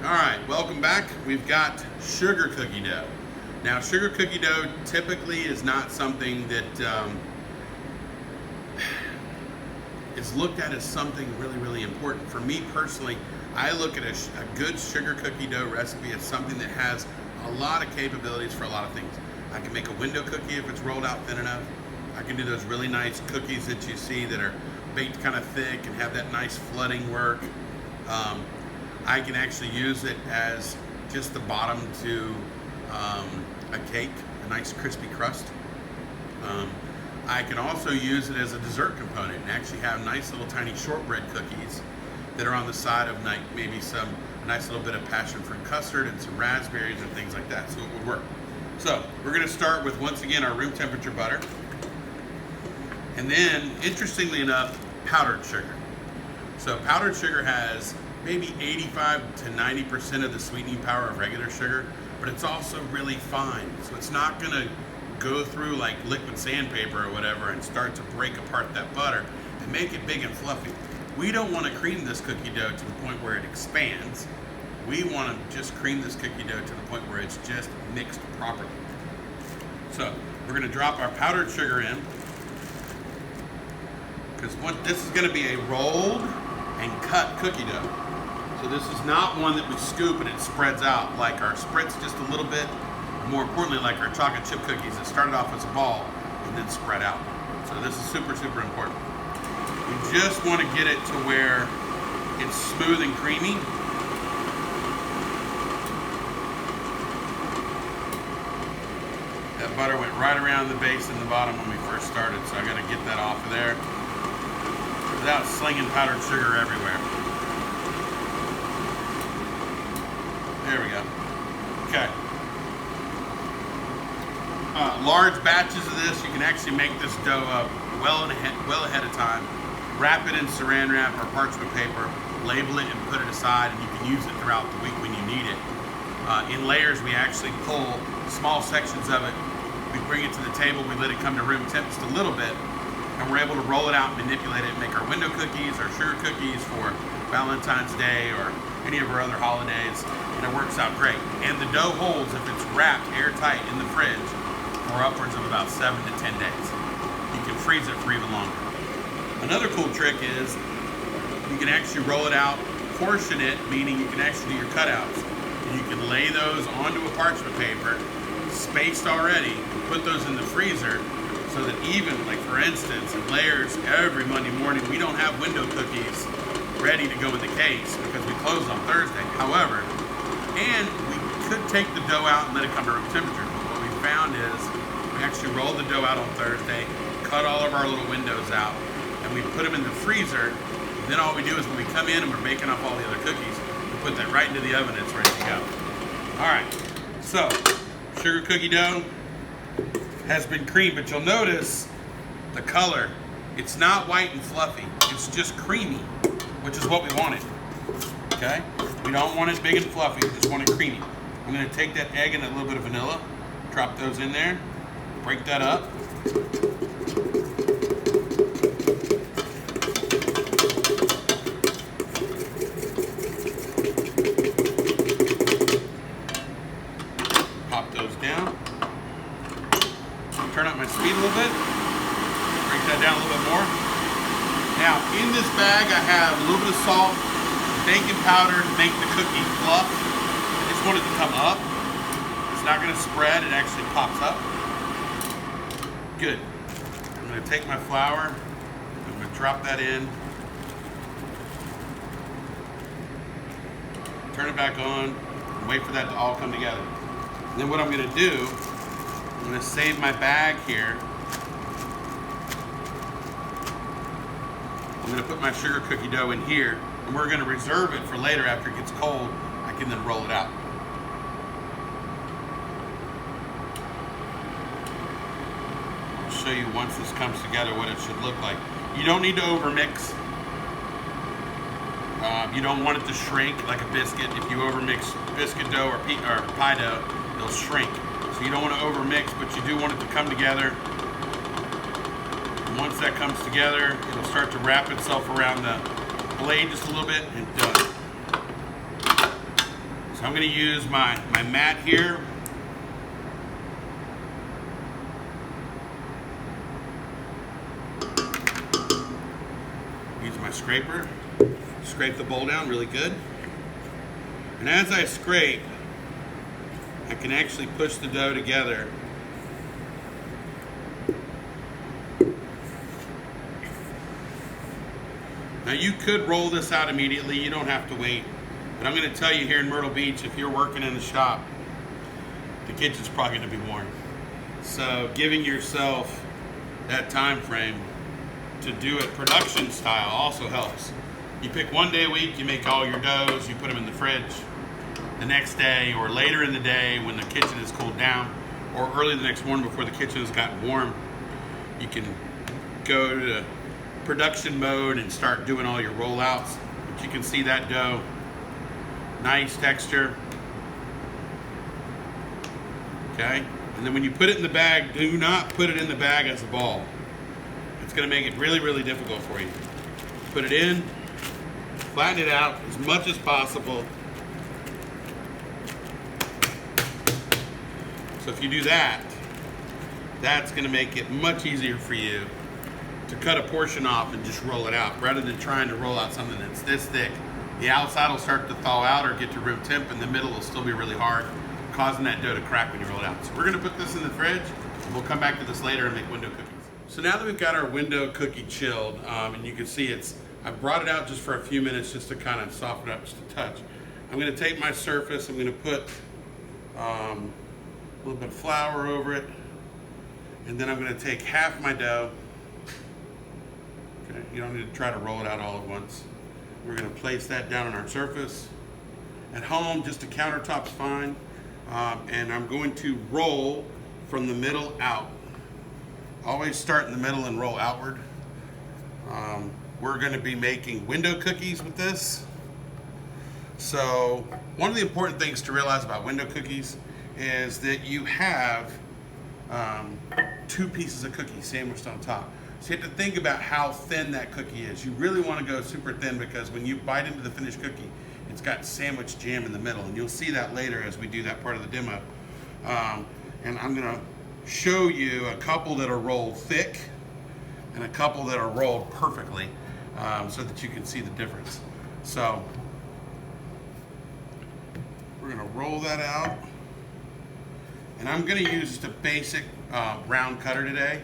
All right, welcome back. We've got sugar cookie dough. Now, sugar cookie dough typically is not something that is looked at as something really, really important. For me personally, I look at a good sugar cookie dough recipe as something that has a lot of capabilities for a lot of things. I can make a window cookie if it's rolled out thin enough. I can do those really nice cookies that you see that are baked kind of thick and have that nice flooding work. I can actually use it as just the bottom to a cake, a nice crispy crust. I can also use it as a dessert component and actually have nice little tiny shortbread cookies that are on the side of maybe a nice little bit of passion fruit custard and some raspberries and things like that, so it would work. So we're going to start with, once again, our room temperature butter. And then, interestingly enough, powdered sugar. So powdered sugar has maybe 85 to 90% of the sweetening power of regular sugar, but it's also really fine. So it's not going to go through like liquid sandpaper or whatever and start to break apart that butter and make it big and fluffy. We don't want to cream this cookie dough to the point where it expands. We want to just cream this cookie dough to the point where it's just mixed properly. So we're going to drop our powdered sugar in, because this is going to be a rolled and cut cookie dough. So this is not one that we scoop and it spreads out like our spritz just a little bit, or more importantly like our chocolate chip cookies that started off as a ball and then spread out. So this is super, super important. We just want to get it to where it's smooth and creamy. That butter went right around the base and the bottom when we first started, so I got to get that off of there without slinging powdered sugar everywhere. There we go. Okay. Large batches of this, you can actually make this dough up well ahead of time. Wrap it in saran wrap or parchment paper, label it and put it aside, and you can use it throughout the week when you need it. In layers, we actually pull small sections of it. We bring it to the table, we let it come to room temp just a little bit, and we're able to roll it out, manipulate it, and make our window cookies, our sugar cookies for Valentine's Day or any of our other holidays, and it works out great. And the dough holds, if it's wrapped airtight in the fridge, for upwards of about 7 to 10 days. You can freeze it for even longer. Another cool trick is you can actually roll it out, portion it, meaning you can actually do your cutouts. And you can lay those onto a parchment paper, spaced already, and put those in the freezer, so that even, like for instance, in layers, every Monday morning, we don't have window cookies ready to go in the case because we close on Thursday. However, and we could take the dough out and let it come to room temperature. What we found is we actually roll the dough out on Thursday, cut all of our little windows out, and we put them in the freezer. And then all we do is when we come in and we're baking up all the other cookies, we put that right into the oven and it's ready to go. All right, so sugar cookie dough has been creamed, but you'll notice the color. It's not white and fluffy. It's just creamy, which is what we wanted. Okay? We don't want it big and fluffy. We just want it creamy. I'm going to take that egg and a little bit of vanilla, drop those in there, break that up. Pop those down. Turn up my speed a little bit. Break that down a little bit more. Now, in this bag, I have a little bit of salt, baking powder to make the cookie fluff. I just want it to come up. It's not going to spread. It actually pops up. Good. I'm going to take my flour. I'm going to drop that in. Turn it back on. And wait for that to all come together. And then what I'm going to do, I'm going to save my bag here. I'm going to put my sugar cookie dough in here, and we're going to reserve it for later after it gets cold. I can then roll it out. I'll show you once this comes together what it should look like. You don't need to overmix. You don't want it to shrink like a biscuit. If you overmix biscuit dough or pie dough, it'll shrink. So you don't want to overmix, but you do want it to come together. And once that comes together, it'll start to wrap itself around the blade just a little bit and done. So I'm going to use my mat here. Use my scraper. Scrape the bowl down really good. And as I scrape, I can actually push the dough together. Now you could roll this out immediately, you don't have to wait. But I'm going to tell you, here in Myrtle Beach, if you're working in the shop, the kitchen's probably going to be warm. So giving yourself that time frame to do it production style also helps. You pick one day a week, you make all your doughs, you put them in the fridge. The next day or later in the day when the kitchen is cooled down, or early the next morning before the kitchen has gotten warm, you can go to production mode and start doing all your rollouts. But you can see that dough, nice texture. Okay, and then when you put it in the bag, do not put it in the bag as a ball. It's going to make it really, really difficult for you. Put it in, flatten it out as much as possible. So if you do that, that's going to make it much easier for you to cut a portion off and just roll it out, rather than trying to roll out something that's this thick. The outside will start to thaw out or get to room temp, and the middle will still be really hard, causing that dough to crack when you roll it out. So we're going to put this in the fridge, and we'll come back to this later and make window cookies. So now that we've got our window cookie chilled, and you can see I brought it out just for a few minutes just to kind of soften it up just a touch. I'm going to take my surface, I'm going to put a little bit of flour over it, and then I'm going to take half my dough. Okay, you don't need to try to roll it out all at once. We're going to place that down on our surface. At home, just a countertop's fine. And I'm going to roll from the middle out. Always start in the middle and roll outward. We're going to be making window cookies with this. So one of the important things to realize about window cookies is that you have two pieces of cookie sandwiched on top. So you have to think about how thin that cookie is. You really want to go super thin, because when you bite into the finished cookie, it's got sandwich jam in the middle, and you'll see that later as we do that part of the demo. And I'm going to show you a couple that are rolled thick and a couple that are rolled perfectly, so that you can see the difference. So we're going to roll that out, and I'm going to use just a basic round cutter today.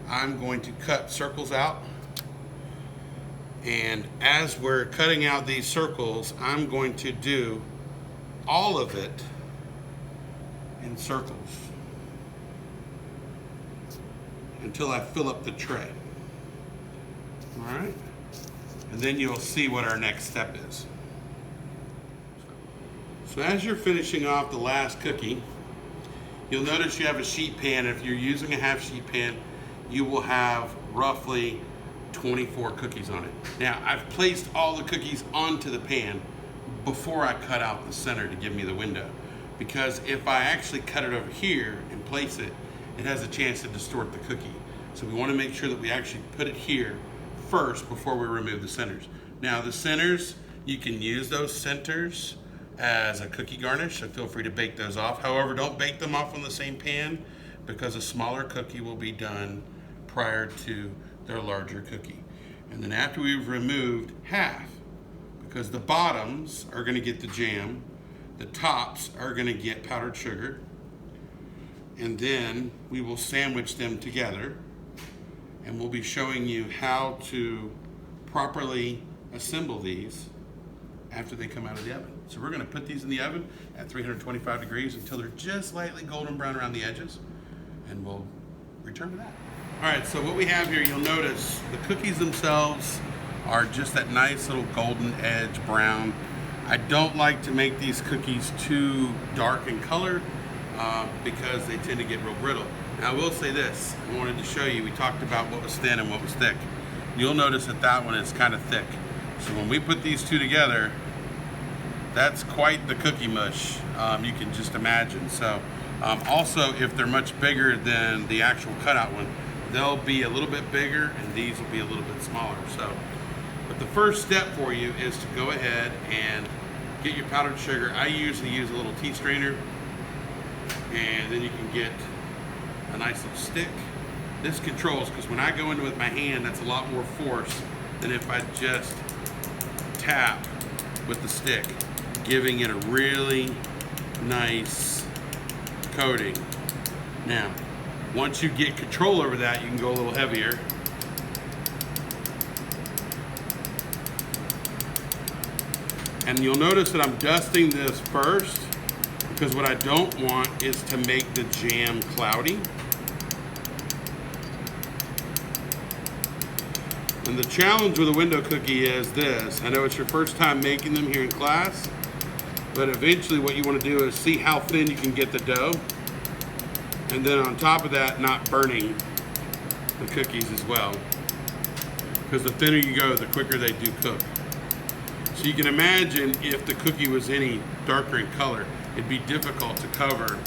I'm going to cut circles out, and as we're cutting out these circles, I'm going to do all of it in circles until I fill up the tray. All right, and then you'll see what our next step is. So as you're finishing off the last cookie, you'll notice you have a sheet pan. If you're using a half sheet pan, you will have roughly 24 cookies on it. Now, I've placed all the cookies onto the pan before I cut out the center to give me the window, because if I actually cut it over here and place it, it has a chance to distort the cookie. So we want to make sure that we actually put it here first before we remove the centers. Now, the centers, you can use those centers as a cookie garnish, so feel free to bake those off. However, don't bake them off on the same pan, because a smaller cookie will be done prior to their larger cookie. And then after we've removed half, because the bottoms are going to get the jam, the tops are going to get powdered sugar, and then we will sandwich them together, and we'll be showing you how to properly assemble these after they come out of the oven. So we're going to put these in the oven at 325 degrees until they're just slightly golden brown around the edges, and we'll return to that. All right, so what we have here, you'll notice the cookies themselves are just that nice little golden edge brown. I don't like to make these cookies too dark in color because they tend to get real brittle. Now, I will say this, I wanted to show you, we talked about what was thin and what was thick. You'll notice that that one is kind of thick. So when we put these two together, that's quite the cookie mush, you can just imagine. So also, if they're much bigger than the actual cutout one, they'll be a little bit bigger, and these will be a little bit smaller. So, but the first step for you is to go ahead and get your powdered sugar. I usually use a little tea strainer, and then you can get a nice little stick. This controls, because when I go in with my hand, that's a lot more force than if I just tap with the stick, giving it a really nice coating. Now, once you get control over that, you can go a little heavier. And you'll notice that I'm dusting this first, because what I don't want is to make the jam cloudy. And the challenge with a window cookie is this. I know it's your first time making them here in class, but eventually what you want to do is see how thin you can get the dough. And then on top of that, not burning the cookies as well. Because the thinner you go, the quicker they do cook. So you can imagine if the cookie was any darker in color, it'd be difficult to cover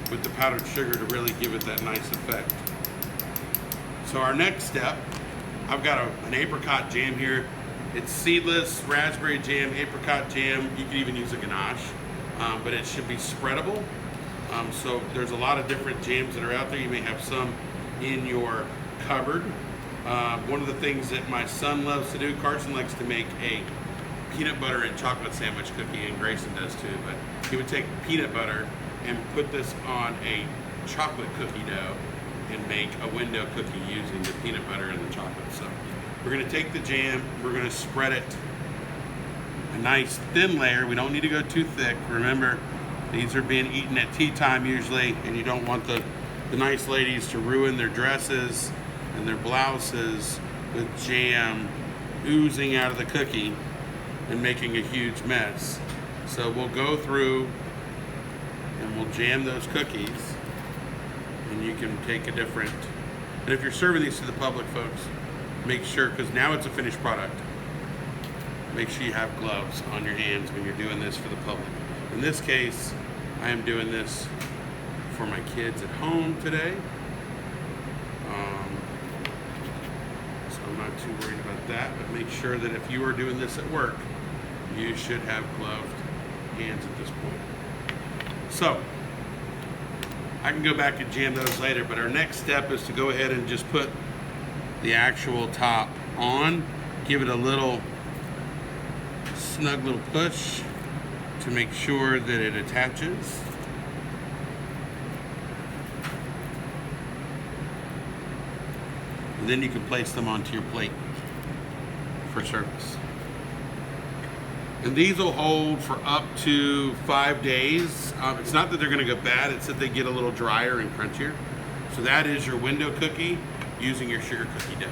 with the powdered sugar to really give it that nice effect. So our next step, I've got an apricot jam here. It's seedless raspberry jam, apricot jam. You can even use a ganache, but it should be spreadable. So there's a lot of different jams that are out there. You may have some in your cupboard. One of the things that my son loves to do, Carson likes to make a peanut butter and chocolate sandwich cookie, and Grayson does too, but he would take peanut butter and put this on a chocolate cookie dough and make a window cookie using the peanut butter and the chocolate. So we're gonna take the jam, we're gonna spread it a nice thin layer. We don't need to go too thick. Remember, these are being eaten at tea time usually, and you don't want the nice ladies to ruin their dresses and their blouses with jam oozing out of the cookie and making a huge mess. So we'll go through and we'll jam those cookies, and you can take a different, and if you're serving these to the public, folks, make sure, because now it's a finished product, make sure you have gloves on your hands when you're doing this for the public. In this case, I am doing this for my kids at home today. So I'm not too worried about that, but make sure that if you are doing this at work, you should have gloved hands at this point. So, I can go back and jam those later, but our next step is to go ahead and just put the actual top on, give it a little snug little push to make sure that it attaches. And then you can place them onto your plate for service. And these will hold for up to 5 days. It's not that they're gonna go bad, it's that they get a little drier and crunchier. So that is your window cookie using your sugar cookie dough.